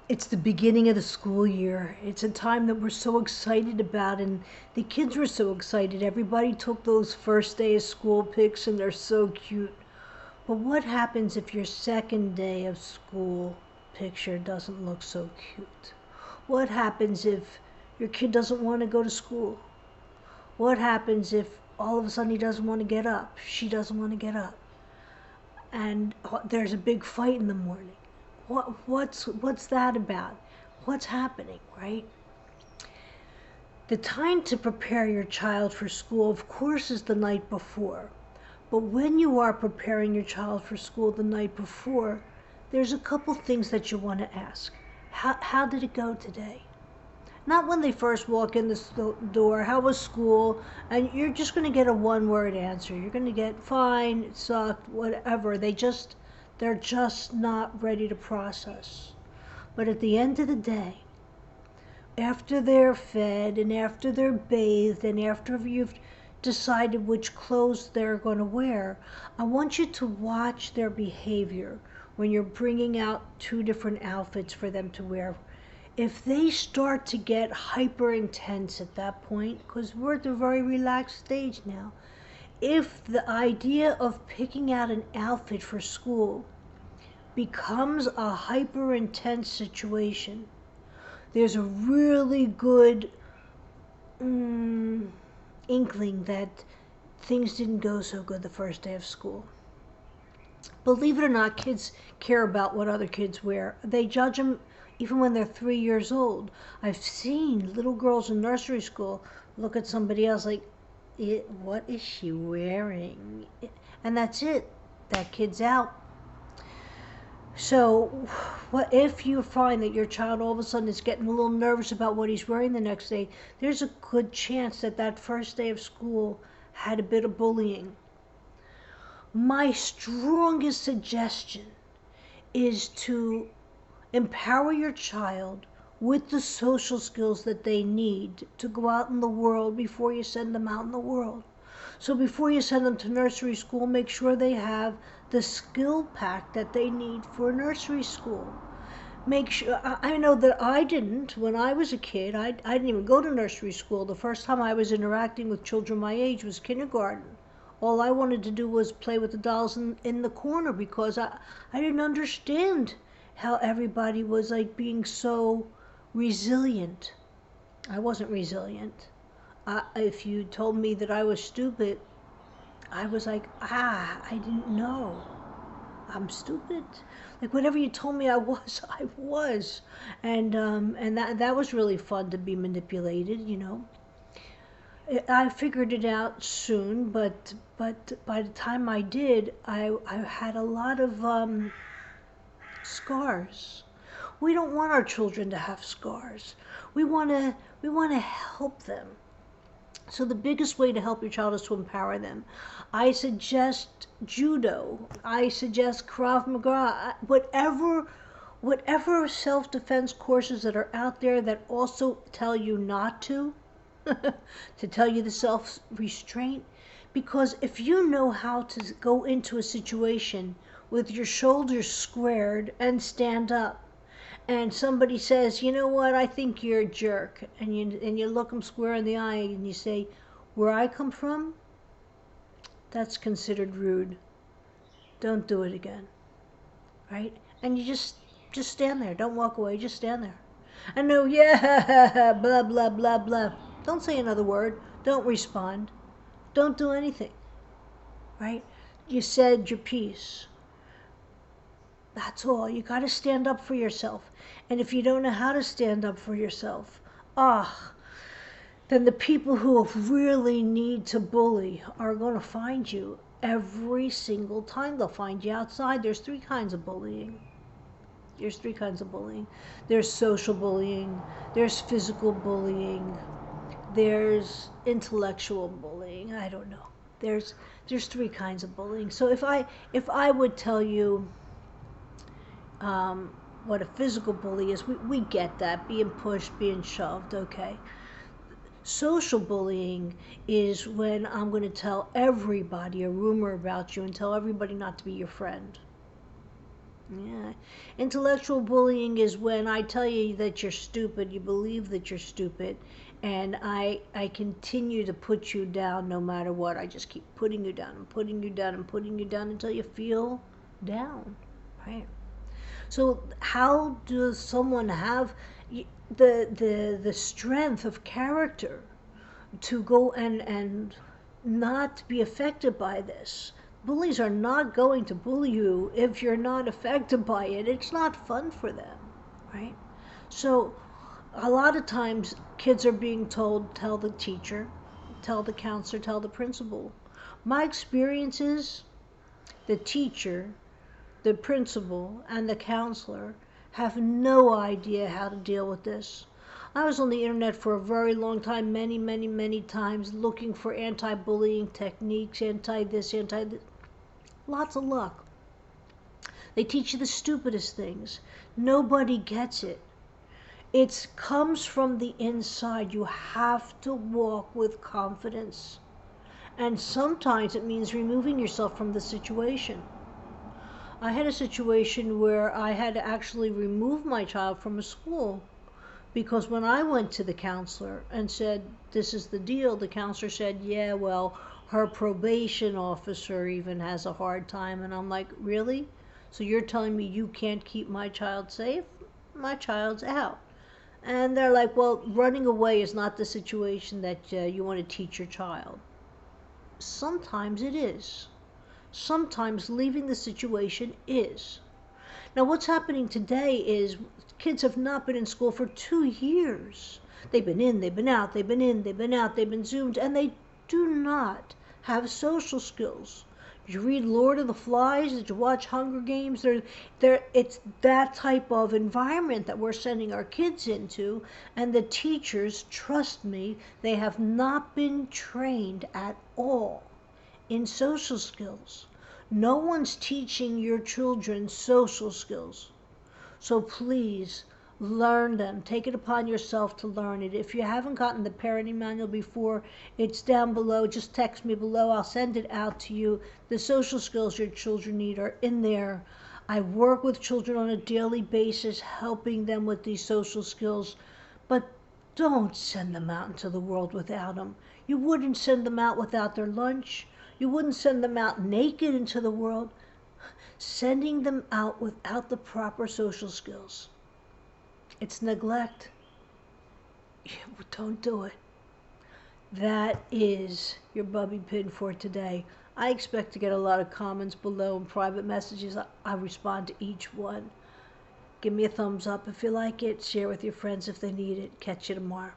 It's the beginning of the school year. It's a time that we're so excited about, and the kids were so excited. Everybody took those first day of school pics, and they're so cute. But what happens if your second day of school picture doesn't look so cute? What happens if your kid doesn't want to go to school? What happens if all of a sudden he doesn't want to get up? She doesn't want to get up, and there's a big fight in the morning. What's that about? What's happening, right? The time to prepare your child for school, of course, is the night before. But when you are preparing your child for school the night before, there's a couple things that you want to ask. How did it go today? Not when they first walk in the door, how was school? And you're just going to get a one-word answer. You're going to get fine, it sucked, whatever. They're just not ready to process. But at the end of the day, after they're fed and after they're bathed and after you've decided which clothes they're going to wear, I want you to watch their behavior when you're bringing out two different outfits for them to wear. If they start to get hyper intense at that point, because we're at a very relaxed stage now, if the idea of picking out an outfit for school becomes a hyper intense situation, there's a really good inkling that things didn't go so good the first day of school. Believe it or not, kids care about what other kids wear. They judge them even when they're 3 years old. I've seen little girls in nursery school look at somebody else like, what is she wearing? And that's it. That kid's out. So, what if you find that your child all of a sudden is getting a little nervous about what he's wearing the next day? There's a good chance that that first day of school had a bit of bullying. My strongest suggestion is to empower your child with the social skills that they need to go out in the world before you send them out in the world. So before you send them to nursery school, make sure they have the skill pack that they need for nursery school. Make sure, I know that I didn't when I was a kid. I didn't even go to nursery school. The first time I was interacting with children my age was kindergarten. All I wanted to do was play with the dolls in the corner because I didn't understand how everybody was like being so resilient. I wasn't resilient. If you told me that I was stupid, I was like, I didn't know. I'm stupid. Like whatever you told me I was, I was. And that was really fun to be manipulated, you know. I figured it out soon, but by the time I did, I had a lot of scars. We don't want our children to have scars. We want to help them. So the biggest way to help your child is to empower them. I suggest judo. I suggest Krav Maga. Whatever self-defense courses that are out there that also tell you not to, to tell you the self-restraint. Because if you know how to go into a situation with your shoulders squared and stand up, and somebody says, you know what, I think you're a jerk, and you look them square in the eye and you say, where I come from, that's considered rude. Don't do it again, right? And you just stand there. Don't walk away. Just stand there. And no, yeah, blah blah blah blah. Don't say another word. Don't respond. Don't do anything, right? You said your piece. That's all. You got to stand up for yourself. And if you don't know how to stand up for yourself, then the people who really need to bully are going to find you every single time. They'll find you outside. There's three kinds of bullying. There's social bullying. There's physical bullying. There's intellectual bullying. I don't know. There's three kinds of bullying. So if I would tell you what a physical bully is, we get that, being pushed, being shoved, okay. Social bullying is when I'm going to tell everybody a rumor about you and tell everybody not to be your friend. Yeah. Intellectual bullying is when I tell you that you're stupid, you believe that you're stupid, and I continue to put you down no matter what. I just keep putting you down and putting you down and putting you down until you feel down. Right? So how does someone have the strength of character to go and not be affected by this? Bullies are not going to bully you if you're not affected by it. It's not fun for them, right? So a lot of times kids are being told, tell the teacher, tell the counselor, tell the principal. My experience is the teacher, the principal, and the counselor have no idea how to deal with this. I was on the internet for a very long time, many, many, many times, looking for anti-bullying techniques, anti-this, anti-this. Lots of luck. They teach you the stupidest things. Nobody gets it. It comes from the inside. You have to walk with confidence. And sometimes it means removing yourself from the situation. I had a situation where I had to actually remove my child from a school because when I went to the counselor and said, this is the deal, the counselor said, yeah, well, her probation officer even has a hard time. And I'm like, really? So you're telling me you can't keep my child safe? My child's out. And they're like, well, running away is not the situation that you want to teach your child. Sometimes it is. Sometimes leaving the situation is. Now, what's happening today is kids have not been in school for 2 years. They've been in, they've been out, they've been in, they've been out, they've been Zoomed, and they do not have social skills. Did you read Lord of the Flies? Did you watch Hunger Games? It's that type of environment that we're sending our kids into, and the teachers, trust me, they have not been trained at all in social skills. No one's teaching your children social skills. So please learn them. Take it upon yourself to learn it. If you haven't gotten the parenting manual before, it's down below. Just text me below. I'll send it out to you. The social skills your children need are in there. I work with children on a daily basis, helping them with these social skills. But don't send them out into the world without them. You wouldn't send them out without their lunch. You wouldn't send them out naked into the world. Sending them out without the proper social skills, it's neglect. Don't do it. That is your Bubbie Pin for today. I expect to get a lot of comments below and private messages. I respond to each one. Give me a thumbs up if you like it. Share with your friends if they need it. Catch you tomorrow.